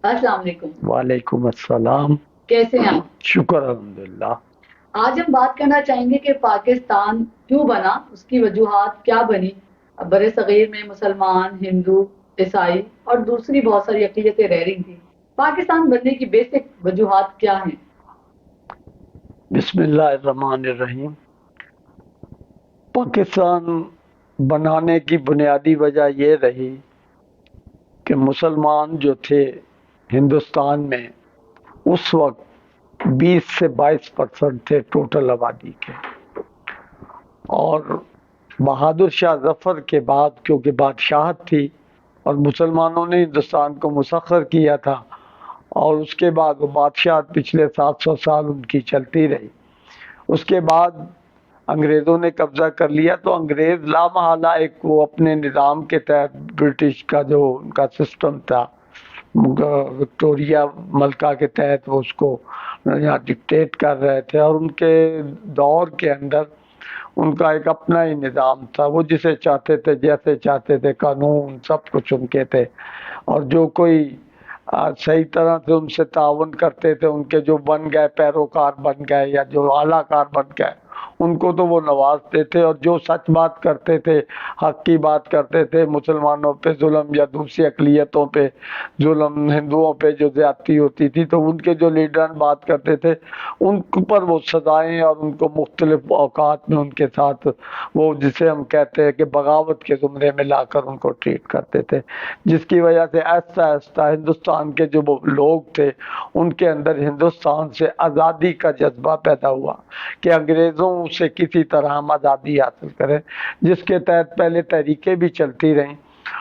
السلام علیکم۔ وعلیکم السلام۔ کیسے ہیں آپ؟ شکر الحمدللہ۔ آج ہم بات کرنا چاہیں گے کہ پاکستان کیوں بنا، اس کی وجوہات کیا بنی۔ بر صغیر میں مسلمان، ہندو، عیسائی اور دوسری بہت ساری اقلیتیں رہ رہی تھیں۔ پاکستان بننے کی بیسک وجوہات کیا ہیں؟ بسم اللہ الرحمن الرحیم۔ پاکستان بنانے کی بنیادی وجہ یہ رہی کہ مسلمان جو تھے ہندوستان میں اس وقت 20 سے 22% تھے ٹوٹل آبادی کے، اور بہادر شاہ ظفر کے بعد کیونکہ بادشاہت تھی اور مسلمانوں نے ہندوستان کو مسخر کیا تھا، اور اس کے بعد وہ بادشاہت پچھلے 700 سال ان کی چلتی رہی۔ اس کے بعد انگریزوں نے قبضہ کر لیا تو انگریز لامحالہ ایک وہ اپنے نظام کے تحت برٹش کا جو ان کا سسٹم تھا، وکٹوریا ملکہ کے تحت وہ اس کو یہاں ڈکٹیٹ کر رہے تھے، اور ان کے دور کے اندر ان کا ایک اپنا ہی نظام تھا، وہ جسے چاہتے تھے جیسے چاہتے تھے، قانون سب کچھ ان کے تھے، اور جو کوئی صحیح طرح سے ان سے تعاون کرتے تھے، ان کے جو بن گئے پیروکار بن گئے یا جو اعلیٰ کار بن گئے، ان کو تو وہ نوازتے تھے، اور جو سچ بات کرتے تھے، حق کی بات کرتے تھے، مسلمانوں پہ ظلم یا دوسری اقلیتوں پہ ظلم، ہندوؤں پہ جو زیادتی ہوتی تھی تو ان کے جو لیڈران بات کرتے تھے ان پر وہ سزائیں، اور ان کو مختلف اوقات میں ان کے ساتھ وہ جسے ہم کہتے ہیں کہ بغاوت کے زمرے میں لا کر ان کو ٹریٹ کرتے تھے، جس کی وجہ سے آہستہ آہستہ ہندوستان کے جو لوگ تھے ان کے اندر ہندوستان سے آزادی کا جذبہ پیدا ہوا کہ انگریزوں سے کسی طرح ہم آزادی حاصل کریں، جس کے تحت پہلے تحریکیں بھی چلتی رہیں،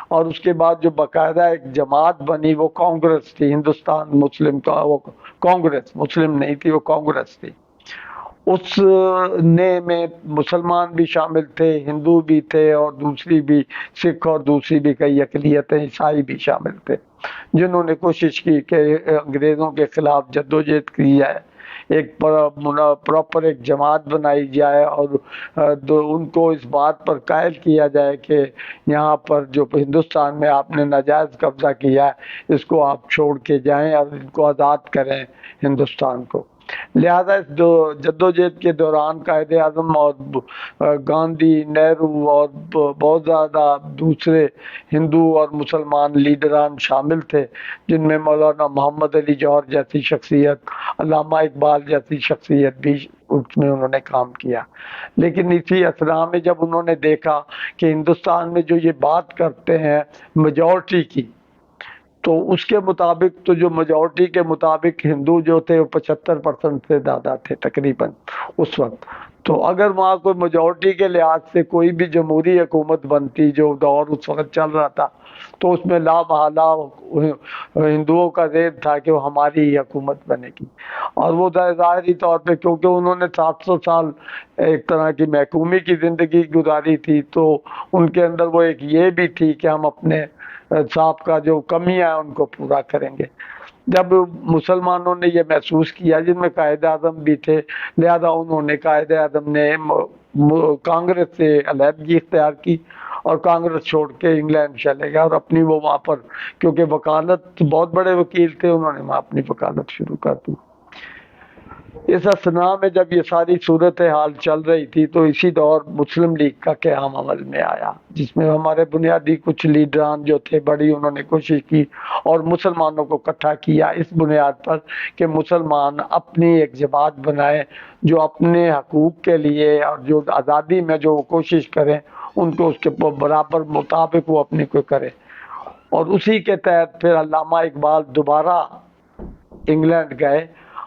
اور اس کے بعد جو باقاعدہ ایک جماعت بنی وہ کانگریس تھی، ہندوستان مسلم کا وہ کانگریس، مسلم نہیں تھی، وہ کانگریس تھی۔ اس نے میں مسلمان بھی شامل تھے، ہندو بھی تھے، اور دوسری بھی سکھ اور دوسری بھی کئی اقلیتیں، عیسائی بھی شامل تھے، جنہوں نے کوشش کی کہ انگریزوں کے خلاف جدوجہد کی جائے، ایک پراپر ایک جماعت بنائی جائے، اور ان کو اس بات پر قائل کیا جائے کہ یہاں پر جو ہندوستان میں آپ نے ناجائز قبضہ کیا ہے اس کو آپ چھوڑ کے جائیں اور ان کو آزاد کریں ہندوستان کو۔ لہذا اس جدوجہد کے دوران قائد اعظم اور گاندھی، نہرو اور بہت زیادہ دوسرے ہندو اور مسلمان لیڈران شامل تھے، جن میں مولانا محمد علی جوہر جیسی شخصیت، علامہ اقبال جیسی شخصیت بھی اس میں انہوں نے کام کیا۔ لیکن اسی اسرا میں جب انہوں نے دیکھا کہ ہندوستان میں جو یہ بات کرتے ہیں میجورٹی کی، تو اس کے مطابق تو جو میجورٹی کے مطابق ہندو جو تھے وہ 75% سے زیادہ تھے تقریباً اس وقت، تو اگر وہاں کوئی میجورٹی کے لحاظ سے کوئی بھی جمہوری حکومت بنتی جو دور اس وقت چل رہا تھا تو اس میں لا محالہ ہندوؤں کا ذہن تھا کہ وہ ہماری ہی حکومت بنے گی، اور وہ ظاہری طور پہ کیونکہ انہوں نے 700 سال ایک طرح کی محکومی کی زندگی گزاری تھی، تو ان کے اندر وہ ایک یہ بھی تھی کہ ہم اپنے صاحب کا جو کمیاں ہیں ان کو پورا کریں گے۔ جب مسلمانوں نے یہ محسوس کیا، جن میں قائد اعظم بھی تھے، لہذا انہوں نے قائد اعظم نے کانگریس سے علیحدگی اختیار کی اور کانگریس چھوڑ کے انگلینڈ چلے گئے، اور اپنی وہ وہاں پر کیونکہ وکالت بہت بڑے وکیل تھے، انہوں نے وہاں اپنی وکالت شروع کر دی۔ اس اسنا میں جب یہ ساری صورتحال چل رہی تھی تو اسی دور مسلم لیگ کا قیام عمل میں آیا، جس میں ہمارے بنیادی کچھ لیڈران جو تھے بڑی انہوں نے کوشش کی اور مسلمانوں کو اکٹھا کیا اس بنیاد پر کہ مسلمان اپنی ایک جماعت بنائے جو اپنے حقوق کے لیے اور جو آزادی میں جو کوشش کریں ان کو اس کے برابر مطابق وہ اپنی کو کرے۔ اور اسی کے تحت پھر علامہ اقبال دوبارہ انگلینڈ گئے،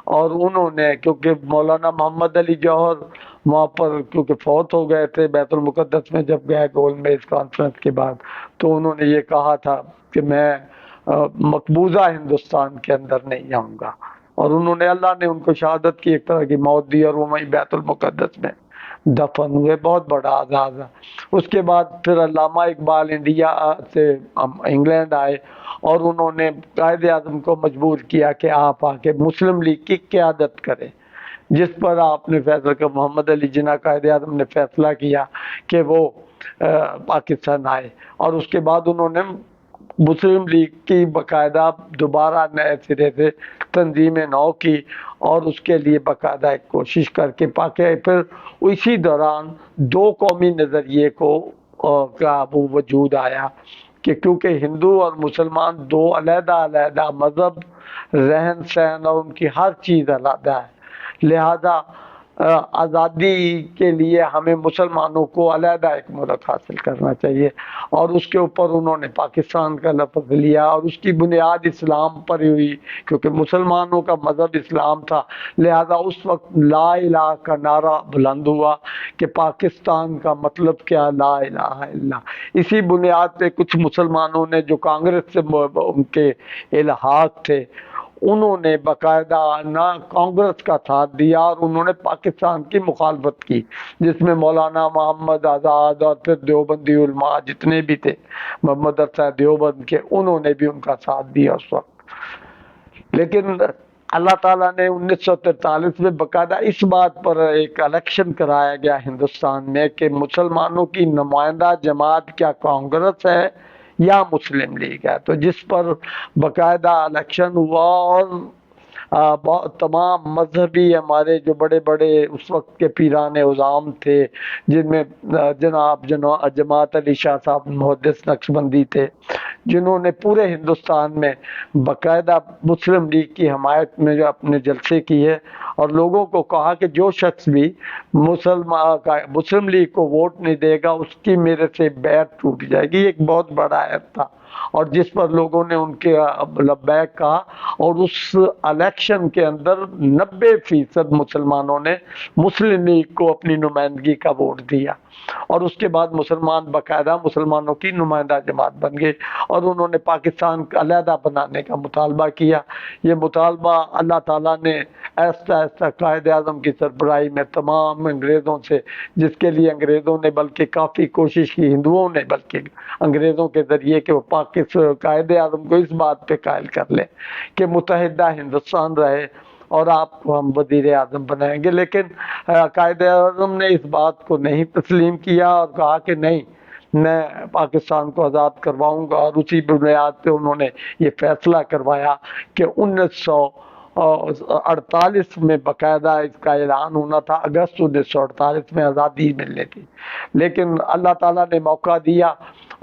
اور انہوں نے کیونکہ مولانا محمد علی جوہر وہاں پر کیونکہ فوت ہو گئے تھے بیت المقدس میں جب گئے گول میز کانفرنس کے بعد، تو انہوں نے یہ کہا تھا کہ میں مقبوضہ ہندوستان کے اندر نہیں آؤں گا، اور انہوں نے اللہ نے ان کو شہادت کی ایک طرح کی موت دی، اور وہ وہیں بیت المقدس میں دفن ہوئے۔ بہت بڑا اعزاز ہے۔ اس کے بعد پھر علامہ اقبال انڈیا سے انگلینڈ آئے، اور انہوں نے قائد اعظم کو مجبور کیا کہ آپ آ کے مسلم لیگ کی قیادت کریں، جس پر آپ نے فیصلہ کیا، محمد علی جناح قائد اعظم نے فیصلہ کیا کہ وہ پاکستان آئے، اور اس کے بعد انہوں نے مسلم لیگ کی باقاعدہ دوبارہ نئے سرے سے تنظیم نو کی اور اس کے لیے باقاعدہ ایک کوشش کر کے پاکے پھر اسی دوران دو قومی نظریے کو کا وہ وجود آیا کہ کیونکہ ہندو اور مسلمان دو علیحدہ علیحدہ مذہب، رہن سہن اور ان کی ہر چیز علیحدہ ہے، لہذا آزادی کے لیے ہمیں مسلمانوں کو علیحدہ ایک ملک حاصل کرنا چاہیے، اور اس کے اوپر انہوں نے پاکستان کا لفظ لیا اور اس کی بنیاد اسلام پر ہی ہوئی، کیونکہ مسلمانوں کا مذہب اسلام تھا، لہذا اس وقت لا الہ کا نعرہ بلند ہوا کہ پاکستان کا مطلب کیا، لا الہ الا۔ اسی بنیاد پہ کچھ مسلمانوں نے جو کانگریس سے ان کے الحاق تھے، انہوں نے باقاعدہ نہ کانگریس کا ساتھ دیا اور انہوں نے پاکستان کی مخالفت کی، جس میں مولانا محمد آزاد اور پھر دیوبندی علماء جتنے بھی تھے محمد ارسا دیوبند کے، انہوں نے بھی ان کا ساتھ دیا اس وقت۔ لیکن اللہ تعالیٰ نے 1943 میں باقاعدہ اس بات پر ایک الیکشن کرایا گیا ہندوستان میں کہ مسلمانوں کی نمائندہ جماعت کیا کانگریس ہے یا مسلم لیگ ہے، تو جس پر باقاعدہ الیکشن ہوا اور تمام مذہبی ہمارے جو بڑے بڑے اس وقت کے پیران عظام تھے، جن میں جناب جماعت علی شاہ صاحب محدث نقشبندی تھے، جنہوں نے پورے ہندوستان میں باقاعدہ مسلم لیگ کی حمایت میں جو اپنے جلسے کیے اور لوگوں کو کہا کہ جو شخص بھی مسلم لیگ کو ووٹ نہیں دے گا اس کی میرے سے بیعت ٹوٹ جائے گی۔ ایک بہت بڑا ایپ تھا اور جس پر لوگوں نے ان کے لبیک کہا، اور اس الیکشن کے اندر 90% مسلمانوں نے مسلم لیگ کو اپنی نمائندگی کا ووٹ دیا، اور اس کے بعد مسلمان باقاعدہ مسلمانوں کی نمائندہ جماعت بن گئے اور انہوں نے پاکستان کا علیحدہ بنانے کا مطالبہ کیا۔ یہ مطالبہ اللہ تعالیٰ نے ایسا ایسا قائد اعظم کی سربراہی میں تمام انگریزوں سے، جس کے لیے انگریزوں نے بلکہ کافی کوشش کی، ہندوؤں نے بلکہ انگریزوں کے ذریعے کہ وہ قائد اعظم کو اس بات پہ قائل کر لیں کہ متحدہ ہندوستان رہے اور آپ کو ہم وزیر اعظم بنائیں گے، لیکن قائد اعظم نے اس بات کو نہیں تسلیم کیا اور کہا کہ نہیں، میں پاکستان کو آزاد کرواؤں گا، اور اسی بنیاد پہ انہوں نے یہ فیصلہ کروایا کہ 1948 میں باقاعدہ اس کا اعلان ہونا تھا، اگست 1948 میں آزادی ملنے تھی، لیکن اللہ تعالیٰ نے موقع دیا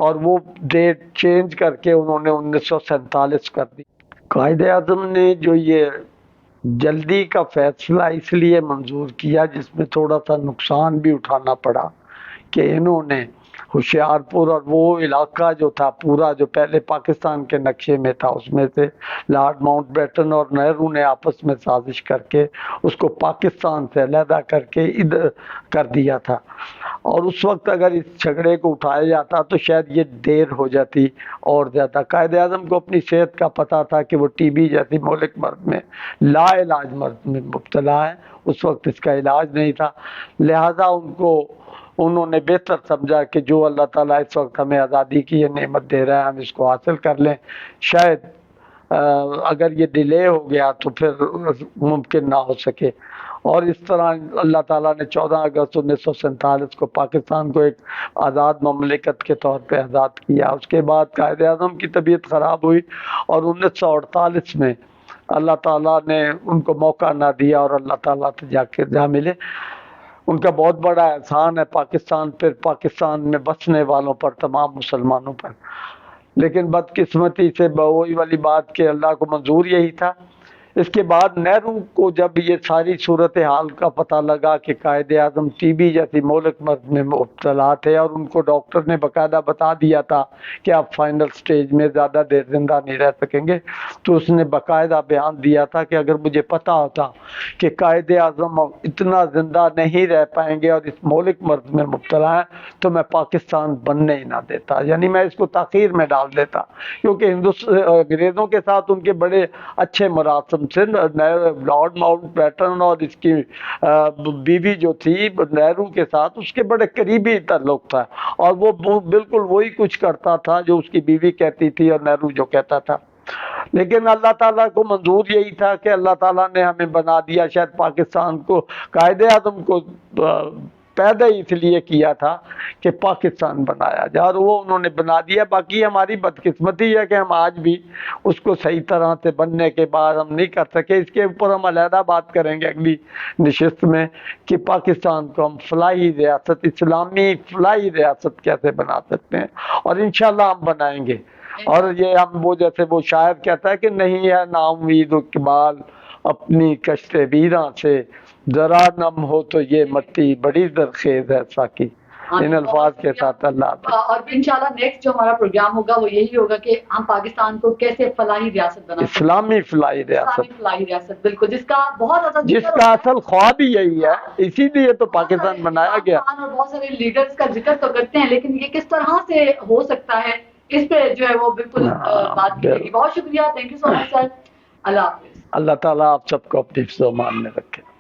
اور وہ ڈیٹ چینج کر کے انہوں نے 1947 کر دی۔ قائد اعظم نے جو یہ جلدی کا فیصلہ اس لیے منظور کیا، جس میں تھوڑا سا نقصان بھی اٹھانا پڑا، کہ انہوں نے ہوشیارپور اور وہ علاقہ جو تھا پورا جو پہلے پاکستان کے نقشے میں تھا، اس میں سے لارڈ ماؤنٹ بیٹن اور نہرو نے آپس میں سازش کر کے اس کو پاکستان سے علیحدہ کر کے ادھر کر دیا تھا، اور اس وقت اگر اس جھگڑے کو اٹھایا جاتا تو شاید یہ دیر ہو جاتی اور زیادہ۔ قائد اعظم کو اپنی صحت کا پتہ تھا کہ وہ ٹی بی جیسی مہلک مرض میں لا علاج مرض میں مبتلا ہے، اس وقت اس کا علاج نہیں تھا، لہذا انہوں نے بہتر سمجھا کہ جو اللہ تعالیٰ اس وقت ہمیں آزادی کی یہ نعمت دے رہا ہے ہم اس کو حاصل کر لیں، شاید اگر یہ ڈیلے ہو گیا تو پھر ممکن نہ ہو سکے، اور اس طرح اللہ تعالیٰ نے 14 اگست 1947 کو پاکستان کو ایک آزاد مملکت کے طور پہ آزاد کیا۔ اس کے بعد قائد اعظم کی طبیعت خراب ہوئی اور 1948 میں اللہ تعالیٰ نے ان کو موقع نہ دیا اور اللہ تعالیٰ سے جا ملے۔ ان کا بہت بڑا احسان ہے پاکستان پر، پاکستان میں بسنے والوں پر، تمام مسلمانوں پر، لیکن بدقسمتی سے وہی والی بات کہ اللہ کو منظور یہی تھا۔ اس کے بعد نہرو کو جب یہ ساری صورتحال کا پتہ لگا کہ قائد اعظم ٹی بی جیسی مہلک مرض میں مبتلا تھے اور ان کو ڈاکٹر نے باقاعدہ بتا دیا تھا کہ آپ فائنل سٹیج میں زیادہ دیر زندہ نہیں رہ سکیں گے، تو اس نے باقاعدہ بیان دیا تھا کہ اگر مجھے پتہ ہوتا کہ قائد اعظم اتنا زندہ نہیں رہ پائیں گے اور اس مہلک مرض میں مبتلا ہیں تو میں پاکستان بننے ہی نہ دیتا، یعنی میں اس کو تاخیر میں ڈال دیتا، کیونکہ انگریزوں کے ساتھ ان کے بڑے اچھے مراسم سے، لارڈ ماؤنٹ بیٹن اور اس کی بیوی جو تھی نہرو کے ساتھ اس کے بڑے قریبی تعلق تھا، اور وہ بالکل وہی کچھ کرتا تھا جو اس کی بیوی کہتی تھی اور نہرو جو کہتا تھا، لیکن اللہ تعالیٰ کو منظور یہی تھا کہ اللہ تعالیٰ نے ہمیں بنا دیا، شاید پاکستان کو قائد اعظم کو پیدا اس لیے کیا تھا کہ پاکستان بنایا جائے، اور وہ انہوں نے بنا دیا۔ باقی ہماری بدقسمتی ہے کہ ہم آج بھی اس کو صحیح طرح سے بننے کے بعد ہم نہیں کر سکے۔ اس کے اوپر ہم علیحدہ بات کریں گے اگلی نشست میں کہ پاکستان کو ہم فلاحی ریاست، اسلامی فلاحی ریاست کیسے بنا سکتے ہیں، اور انشاءاللہ ہم بنائیں گے۔ اور یہ ہم وہ جیسے وہ شاعر کہتا ہے کہ نہیں ہے نا امید و اقبال اپنی کشت ویراں سے، ذرا نم ہو تو یہ مٹی بڑی زرخیز ہے ساقی۔ ان الفاظ کے ساتھ اللہ حافظ۔ اور انشاءاللہ نیکسٹ جو ہمارا پروگرام ہوگا وہ یہی ہوگا کہ ہم پاکستان کو کیسے فلاحی ریاست بنا سکتے ہیں، اسلامی فلاحی ریاست، اسلامی فلاحی ریاست، بالکل، جس کا بہت زیادہ جس کا اصل خواب ہی یہی ہے، اسی لیے تو پاکستان بنایا گیا۔ اور بہت سارے لیڈرز کا ذکر تو کرتے ہیں، لیکن یہ کس طرح سے ہو سکتا ہے اس پہ جو ہے وہ بالکل بات کی جائے گی۔ بہت شکریہ، تھینک یو سو مچ سر، اللہ حافظ۔ اللہ تعالیٰ آپ سب کو اپنی حفظ و امان میں رکھے۔